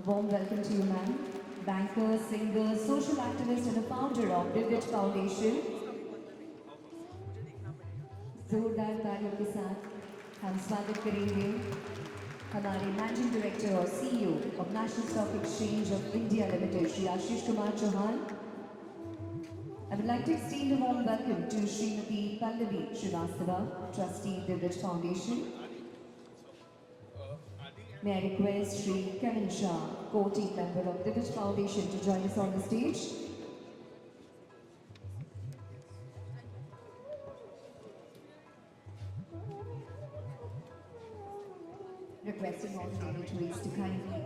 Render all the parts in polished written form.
warm welcome to you, ma'am. Banker, singer, social activist and a founder of Dividend Foundation. जोरदार तालियों के साथ हम स्वागत करेंगे हमारे मैनेजिंग डायरेक्टर और CEO of national stock exchange of India limited Shri Ashish Kumar Chauhan. I would like to extend a warm welcome to Srimati Pallavi Srivastava, trustee Dividend Foundation. May I request Sri Kevin Shah, co-team member of Dividend Foundation, to join us on the stage. Requesting all dignitaries to kindly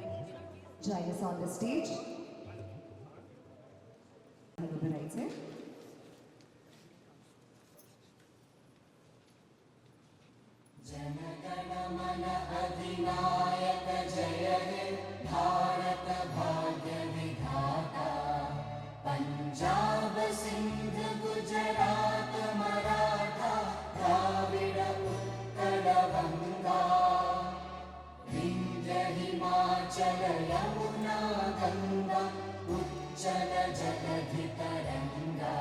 join us on the stage. Right, sir. जनगणमन अधिनायक जय हे भारत भाग्य विधाता पंजाब सिंध गुजरात मराठा द्राविड़ उत्कल गंगा विंध्य हिमाचल यमुना गंगा उच्चल जलधि तरंगा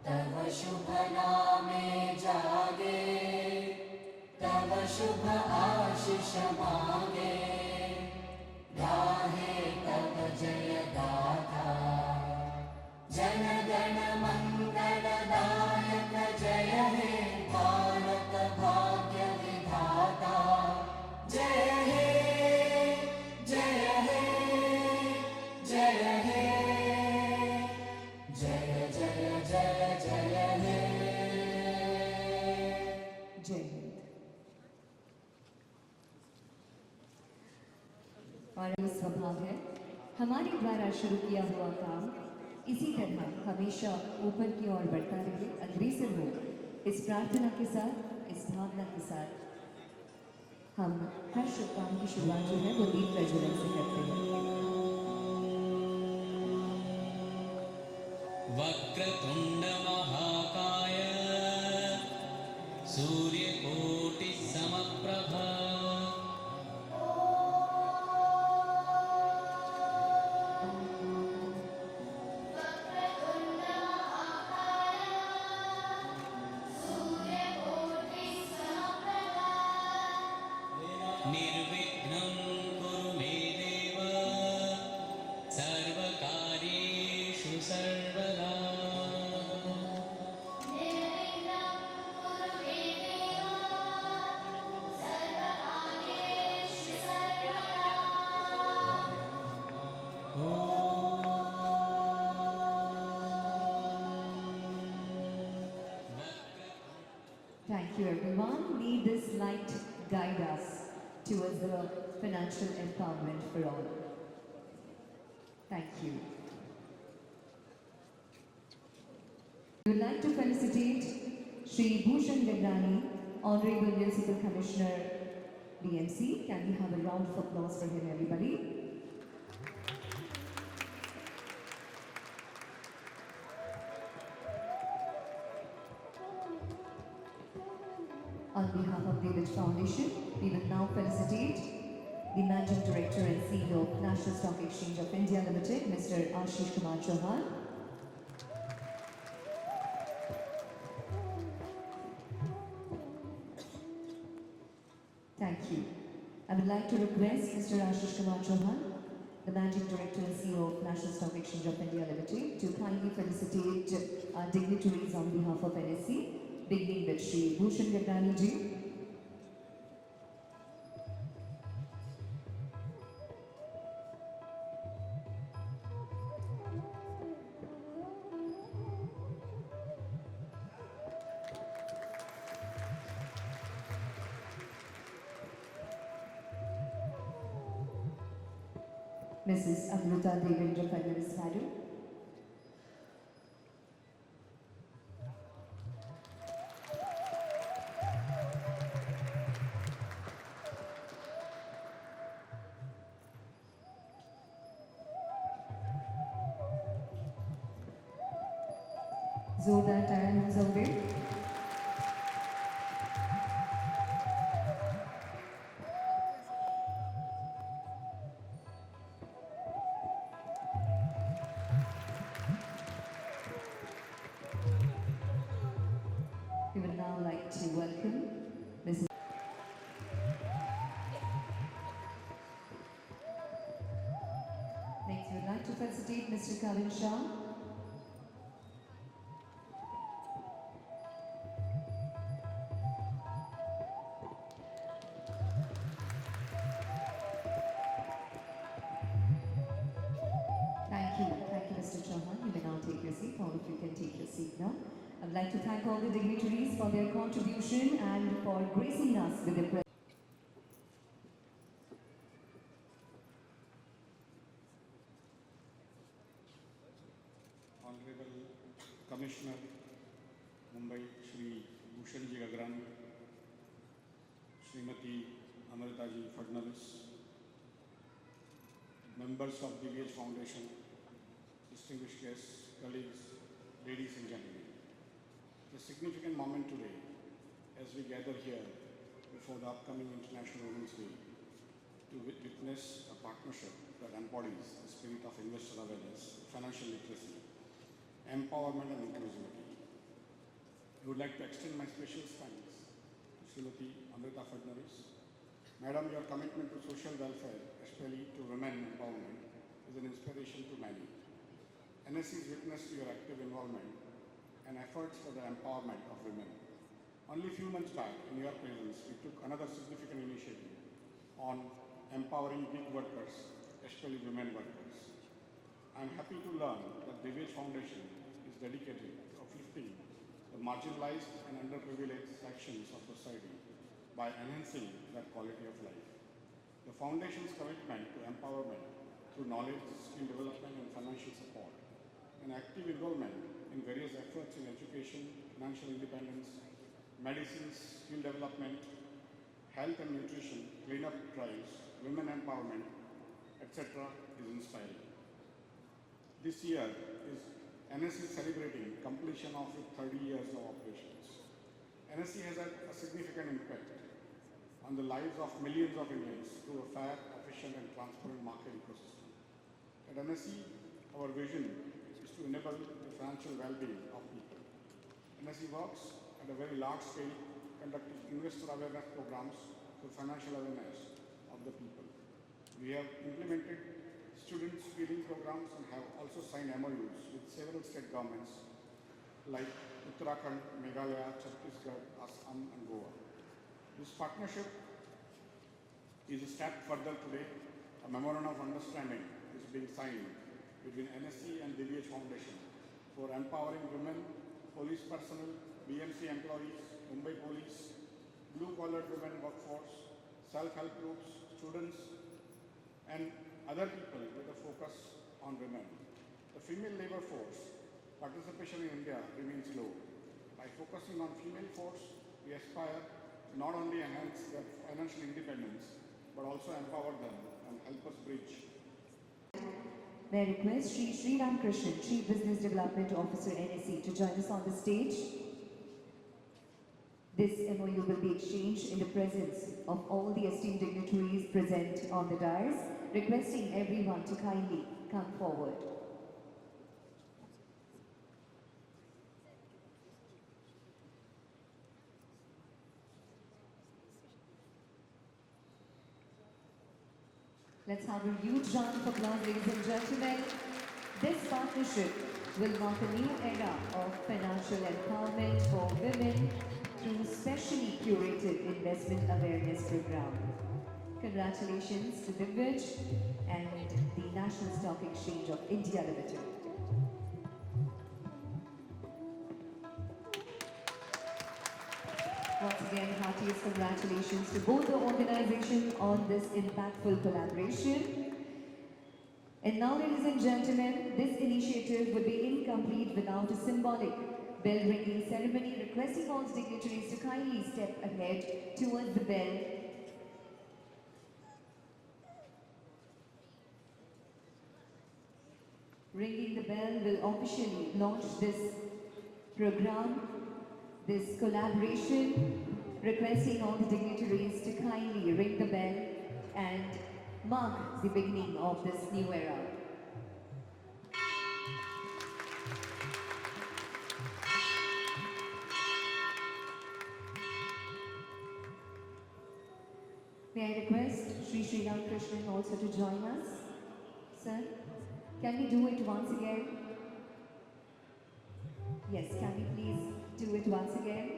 तव शुभ नामे जागे तव शुभ आशीष मांगे गाहे तव जय गाथा जन गण मंगलदायक जय हे भारत भाग्य विधाता जय हे जय हे जय हे जय जय जय जय हे जय हिंद. और ये स्वभाव है हमारे द्वारा शुरू किया हुआ काम इसी तरह हमेशा ऊपर की ओर बढ़ता रहे, अग्रसर हो. इस प्रार्थना के साथ, इस भावना के साथ हम हर शुभ काम की शुरुआत जो है वो दीप प्रज्वलन से करते हैं. वक्रतुंड महाकाय सूर्यकोटि समप्रभा निर्विघ्नं कुरु मे देव सर्वकार्येषु सर्वदा. Thank you everyone. May this light guide us towards the financial empowerment for all. Thank you. We would like to felicitate Shri Bhushan Gagrani, Honorable Municipal Commissioner, BMC. Can we have a round of applause for him, everybody? On behalf of the Dividend Foundation, we will now felicitate the Managing Director and CEO of National Stock Exchange of India Limited, Mr. Ashish Kumar Chauhan. Thank you. I would like to request Mr. Ashish Kumar Chauhan, the Managing Director and CEO of National Stock Exchange of India Limited, to kindly felicitate our dignitaries on behalf of NSE, beginning with Shri Bhushan Gagrani ji. Mrs. Amruta Devendra Fadnavis Madam. जोरदार तालियां हम सबके. like to welcome Mrs. Next, we would like to felicitate Mr. Kavin Shah. Thank you, Mr. Chauhan. You may now take your seat. All of you can take your seat now. I would like to thank all the dignitaries for their contribution and for gracing us with their presence. Honorable Commissioner, Mumbai, Shri Bhushanji Agrani, Srimati Amritaji Fadnavis, members of DVH Foundation, distinguished guests, colleagues, ladies and gentlemen. It's a significant moment today as we gather here before the upcoming International Women's Day to witness a partnership that embodies the spirit of investor awareness, financial literacy, empowerment and inclusivity. I would like to extend my special thanks to Srimati Amrita Fadnavis. Madam, your commitment to social welfare, especially to women empowerment, is an inspiration to many. NSC's witnessed your active involvement and efforts for the empowerment of women. Only a few months back, in your presence, we took another significant initiative on empowering gig workers, especially women workers. I am happy to learn that DVH Foundation is dedicated to uplifting the marginalized and underprivileged sections of society by enhancing their quality of life. The Foundation's commitment to empowerment through knowledge, skill development and financial support, and active involvement in various efforts in education, financial independence, medicines, skill development, health and nutrition, cleanup drives, women empowerment, etc. is inspiring. This year is NSC celebrating completion of its 30 years of operations. NSC has had a significant impact on the lives of millions of Indians through a fair, efficient and transparent market ecosystem. At NSC, our vision is to enable the financial well-being of people. NSC works at a very large scale, conducting investor awareness programs for financial awareness of the people. We have implemented student skilling programs and have also signed MOUs with several state governments like Uttarakhand, Meghalaya, Chhattisgarh, Assam and Goa. This partnership is a step further today. A memorandum of understanding is being signed between NSC and DVH Foundation for empowering women, police personnel, BMC employees, Mumbai Police, blue-collar women workforce, self-help groups, students, and other people with a focus on women. The female labor force participation in India remains low. By focusing on female force, we aspire to not only enhance their financial independence, but also empower them and help us bridge. May I request Shri Sri Ram Krishnan, Chief Business Development Officer NSC, to join us on the stage. This MOU will be exchanged in the presence of all the esteemed dignitaries present on the dais, requesting everyone to kindly come forward. Let's have a huge round of applause, ladies and gentlemen. This partnership will mark a new era of financial empowerment for women through specially curated investment awareness program. Congratulations to DVH and the National Stock Exchange of India Limited. Once again, heartiest congratulations to both the organizations on this impactful collaboration. And now, ladies and gentlemen, this initiative would be incomplete without a symbolic bell ringing ceremony, requesting all dignitaries to kindly step ahead towards the bell. Ringing the bell will officially launch this program, this collaboration, requesting all the dignitaries to kindly ring the bell and mark the beginning of this new era. May I request Sri Ram Krishnan also to join us? Sir, can we do it once again? Yes, can we please do it once again?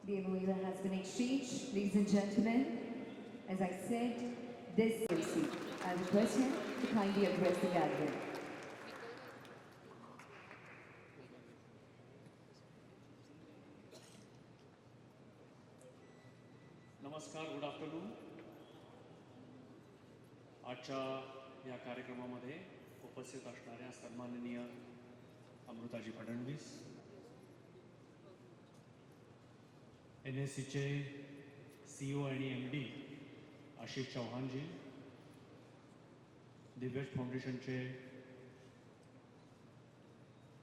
The MOU has been exchanged, ladies and gentlemen. As I said, this MC, I request him to kindly address the gathering. नमस्कार, good afternoon. आजच्या या कार्यक्रमामध्ये उपस्थित असणाऱ्या सन्माननीय अमृताजी Fadnavis, NSCचे CEO आणि MD Ashish चौहानजी, दिव्यज फाउंडेशनचे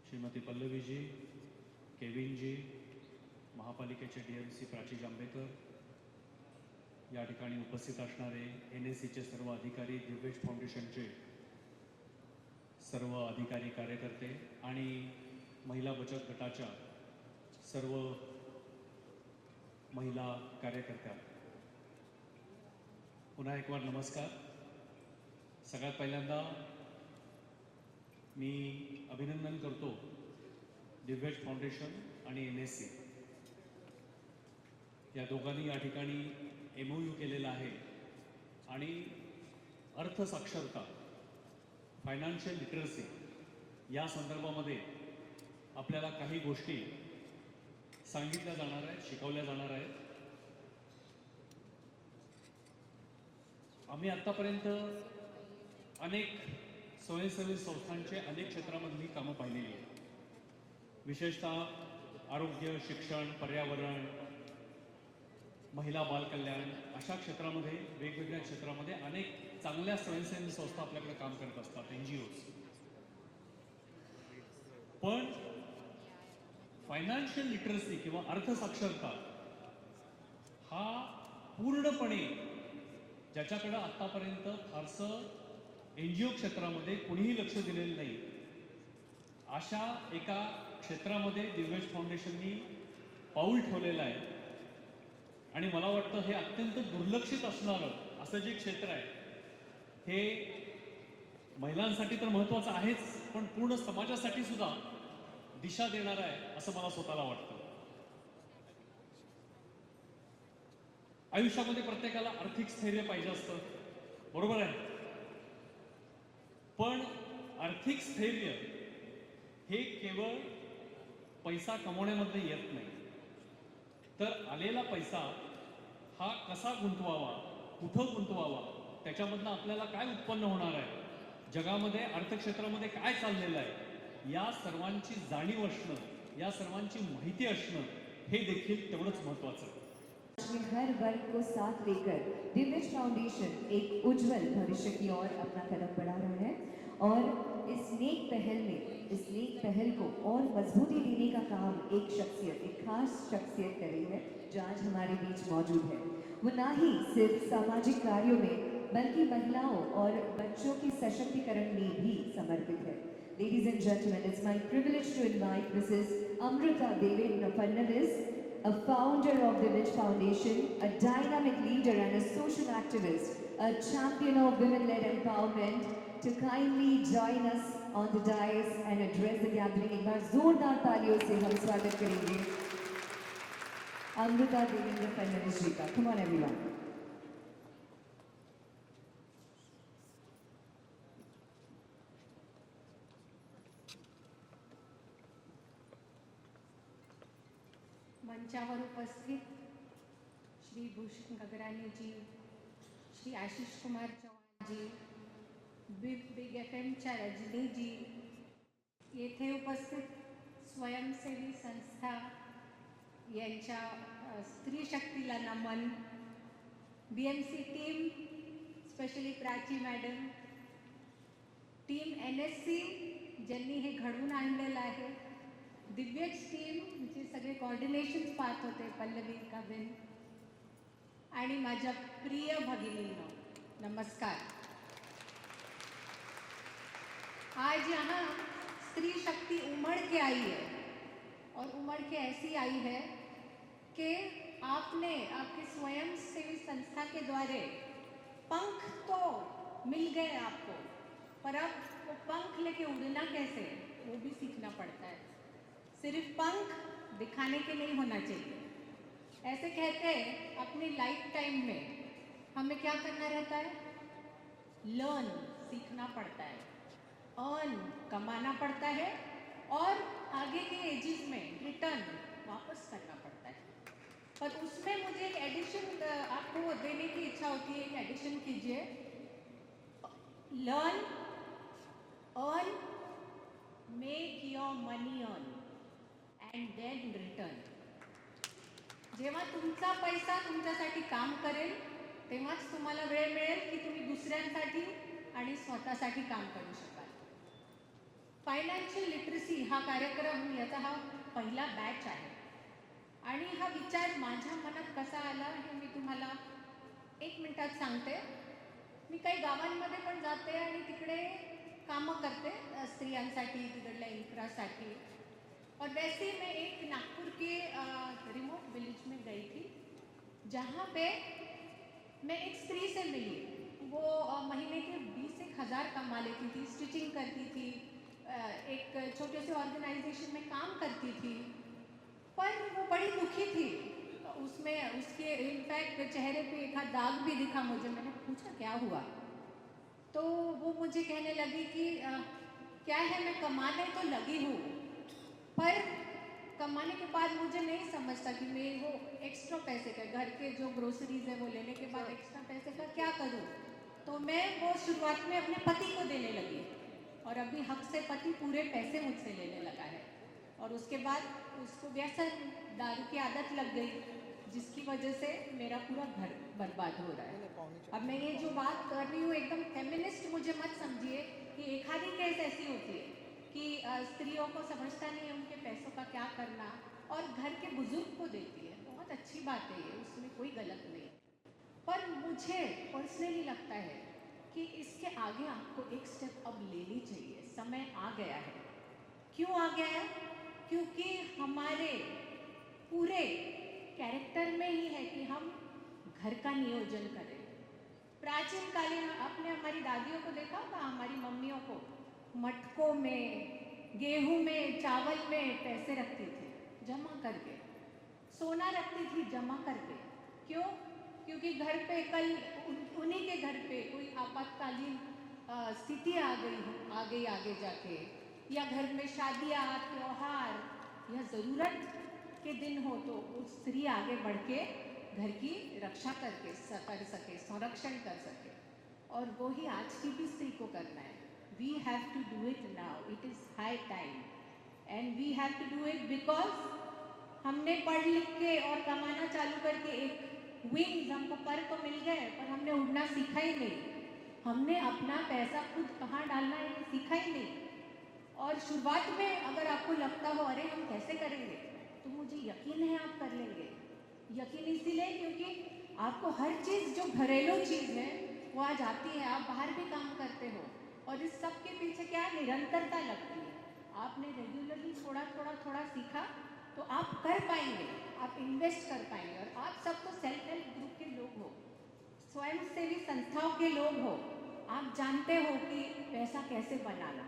श्रीमती पल्लवीजी, केविनजी, महापालिकेचे DMC प्राची जांभेकर, या ठिकाणी उपस्थित असणारे NSCचे सर्व अधिकारी, दिव्यज फाउंडेशनचे सर्व अधिकारी कार्यकर्ते आणि महिला बचत गटाच्या सर्व महिला कार्यकर्त्या, पुन्हा एक बार नमस्कार. सगळ्यात पहिल्यांदा मी अभिनंदन करतो दिव्यज फाउंडेशन आणि NSC या दोघांनी या ठिकाणी MOU केलेला आहे आणि अर्थसाक्षरता, फायनान्शियल लिटरसी या संदर्भामध्ये आपल्याला काही गोष्टी सांगितल्या जाणार आहेत, शिकवल्या जाणार आहेत. आम्ही आत्तापर्यंत अनेक स्वयंसेवी संस्थांचे अनेक क्षेत्रामधली कामं पाहिलेली आहेत. विशेषतः आरोग्य, शिक्षण, पर्यावरण, महिला बालकल्याण अशा क्षेत्रामध्ये, वेगवेगळ्या क्षेत्रामध्ये अनेक चांगल्या स्वयंसेवी संस्था आपल्याकडे काम करत असतात, NGOs. पण फायनान्शियल लिटरसी किंवा अर्थसाक्षरता हा पूर्णपणे ज्याच्याकडे आत्तापर्यंत फारसं NGO क्षेत्रामध्ये कुणीही लक्ष दिलेलं नाही, अशा एका क्षेत्रामध्ये दिव्यज फाउंडेशननी पाऊल ठेवलेलं आहे. आणि मला वाटतं हे अत्यंत दुर्लक्षित असणारं असं जे क्षेत्र आहे हे महिलांसाठी तर महत्त्वाचं आहेच, पण पूर्ण समाजासाठी सुद्धा दिशा देणार आहे असं मला स्वतःला वाटतं. आयुष्यामध्ये प्रत्येकाला आर्थिक स्थैर्य पाहिजे असतं, बरोबर आहे. पण आर्थिक स्थैर्य हे केवळ पैसा कमवण्यामध्ये येत नाही, तर आलेला पैसा हा कसा गुंतवावा, कुठं गुंतवावा, त्याच्यामधनं आपल्याला काय उत्पन्न होणार आहे, जगामध्ये अर्थक्षेत्रामध्ये काय चाललेलं आहे, या सर्वांची जाणीव असणं, या सर्वांची माहिती असणं हे देखील तेवढंच महत्त्वाचं आहे. में हर वर्ग को साथ लेकर दिव्यज फाउंडेशन एक उज्जवल भविष्य की ओर अपना कदम बढ़ा रहा है और इस नेक पहल को और मजबूती देने का काम एक खास शख्सियत कर रही है जो आज हमारे बीच मौजूद है. वो ना ही सिर्फ सामाजिक कार्यों में बल्कि महिलाओं और बच्चों के सशक्तिकरण में भी समर्पित है. Ladies and gentlemen, it's my privilege to invite Mrs. Amrita Devendra Fadnavis, a founder of the Village Foundation, a dynamic leader and a social activist, a champion of women-led empowerment, to kindly join us on the dais and address the gathering. एक बार जोरदार तालियों से हम स्वागत करेंगे Amrita Devendra Fadnavis जी का. Come on everyone. मंचावर उपस्थित श्री भूषण गगरानी जी, श्री आशीष कुमार चौहान जी, बिग FMच्या रजनी जी, येथे उपस्थित स्वयंसेवी संस्था, यांच्या स्त्री शक्तीला नमन. BMC team, specially Prachi madam, team NSC ज्यांनी हे घडवून आणलेलं आहे, दिव्यज टीम जे सगळे कोऑर्डिनेशन्स पाहत होते, पल्लवी, कविन, आणि माझ्या प्रिय भगिनींनो, नमस्कार. आज यहाँ स्त्री शक्ति उमड़ के आई है और उमड़ के ऐसी आई है कि आपने आपके स्वयं सेवी संस्था के द्वारा पंख तो मिल गए आपको, पर अब वो पंख लेके उड़ना कैसे, वो भी सीखना पड़ता है. सिर्फ पंख दिखाने के नहीं होना चाहिए. ऐसे कहते हैं अपनी लाइफ टाइम में हमें क्या करना रहता है, लर्न, सीखना पड़ता है, अर्न, कमाना पड़ता है, और आगे के एजेस में रिटर्न वापस करना पड़ता है. पर उसमें मुझे एक एडिशन आपको देने की इच्छा होती है. एक एडिशन कीजिए, learn, earn, make your money earn and then return. जेव्हा तुमचा पैसा तुमच्यासाठी काम करेल तेव्हाच तुम्हाला वेळ मिळेल की तुम्ही दुसऱ्यांसाठी आणि स्वतःसाठी काम करू शकाल. फायनान्शियल लिटरसी हा कार्यक्रम, याचा हा पहिला बॅच आहे, आणि हा विचार माझ्या मनात कसा आला हे मी तुम्हाला 1 मिनिटात सांगते. मी काही गावांमध्ये पण जाते आणि तिकडे कामं करते स्त्रियांसाठी, तिकडल्या इन्फ्रासाठी. और वैसे ही मैं एक नागपुर के रिमोट विलेज में गई थी, जहाँ पे मैं एक स्त्री से मिली. वो महीने के 20,000 कमा लेती थी, स्टिचिंग करती थी, एक छोटे से ऑर्गेनाइजेशन में काम करती थी, पर वो बड़ी दुखी थी. उसमें उसके इनफैक्ट चेहरे पे एक आध दाग भी दिखा मुझे. मैंने पूछा क्या हुआ, तो वो मुझे कहने लगी कि क्या है, मैं कमाने तो लगी हूँ, पर कमाने के बाद मुझे नहीं समझता कि मैं वो एक्स्ट्रा पैसे का, घर के जो ग्रोसरीज है वो लेने के बाद एक्स्ट्रा पैसे का क्या करूँ. तो मैं वो शुरुआत में अपने पति को देने लगी, और अभी हक से पति पूरे पैसे मुझसे लेने लगा है. और उसके बाद उसको व्यसन, दारू की आदत लग गई, जिसकी वजह से मेरा पूरा घर बर्बाद हो रहा है. अब मैं ये जो बात कर रही हूँ एकदम फेमिनिस्ट मुझे मत समझिए कि एक आधी केस ऐसी होती है कि स्त्रियों को समझता नहीं है उनके पैसों का क्या करना, और घर के बुजुर्ग को देती है. बहुत अच्छी बात है ये, उसमें कोई गलत नहीं. पर मुझे पर्सनली लगता है कि इसके आगे आपको एक स्टेप अब लेनी चाहिए. समय आ गया है. क्यों आ गया है? क्योंकि हमारे पूरे कैरेक्टर में ही है कि हम घर का नियोजन करें. प्राचीन कालीन आपने हमारी दादियों को देखा होगा, हमारी मम्मियों को मटकों में, गेहूं में, चावल में पैसे रखती थी जमा करके, सोना रखती थी जमा करके. क्यों? क्योंकि घर पे कल उन्हीं के घर पे कोई आपातकालीन स्थिति आ गई आगे जाके, या घर में शादियाँ, त्योहार या ज़रूरत के दिन हो, तो वो स्त्री आगे बढ़ के घर की रक्षा कर सके, संरक्षण कर सके. और वो ही आज की भी स्त्री को करना है. We have to do it now. It is high time, and we have to do it because हमने पढ़ लिख के और कमाना चालू करके एक विंग्स, हमको पर तो मिल गए, पर हमने उड़ना सीखा ही नहीं. हमने अपना पैसा खुद कहाँ डालना है ये सीखा ही नहीं. और शुरुआत में अगर आपको लगता हो अरे हम कैसे करेंगे, तो मुझे यकीन है आप कर लेंगे. यकीन इसीलिए क्योंकि आपको हर चीज़ जो घरेलू चीज़ है वो आज आती है. आप बाहर भी काम करते हो, और इस सब के पीछे क्या निरंतरता लगती है. आपने रेगुलरली थोड़ा सीखा तो आप कर पाएंगे, आप इन्वेस्ट कर पाएंगे. और आप सब तो सेल्फ हेल्प ग्रुप के लोग हो, स्वयं सेवी संस्थाओं के लोग हो, आप जानते हो कि पैसा कैसे बनाना.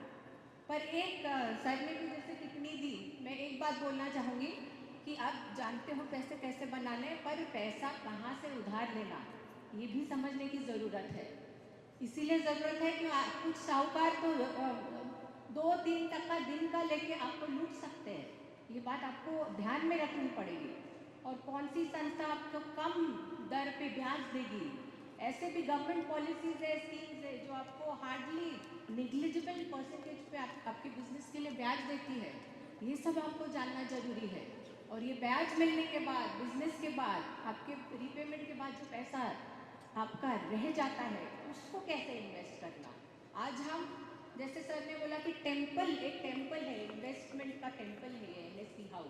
पर एक सर ने भी जैसे टिप्पणी दी, मैं एक बात बोलना चाहूँगी कि आप जानते हो पैसे कैसे बनाने, पर पैसा कहाँ से उधार लेना ये भी समझने की ज़रूरत है. इसीलिए ज़रूरत है कि कुछ साहूकार तो 2-3 टका दिन का लेके आपको लूट सकते हैं. ये बात आपको ध्यान में रखनी पड़ेगी. और कौन सी संस्था आपको कम दर पे ब्याज देगी. ऐसे भी गवर्नमेंट पॉलिसीज है, स्कीम्स है जो आपको हार्डली निग्लिजिबल परसेंटेज पे आपके बिजनेस के लिए ब्याज देती है. ये सब आपको जानना जरूरी है. और ये ब्याज मिलने के बाद, बिजनेस के बाद, आपके रीपेमेंट के बाद जो पैसा आपका रह जाता है उसको कैसे इन्वेस्ट करना। आज हम, जैसे सर ने बोला कि टेम्पल, एक टेम्पल है, इन्वेस्टमेंट का टेम्पल है NSE हाउस।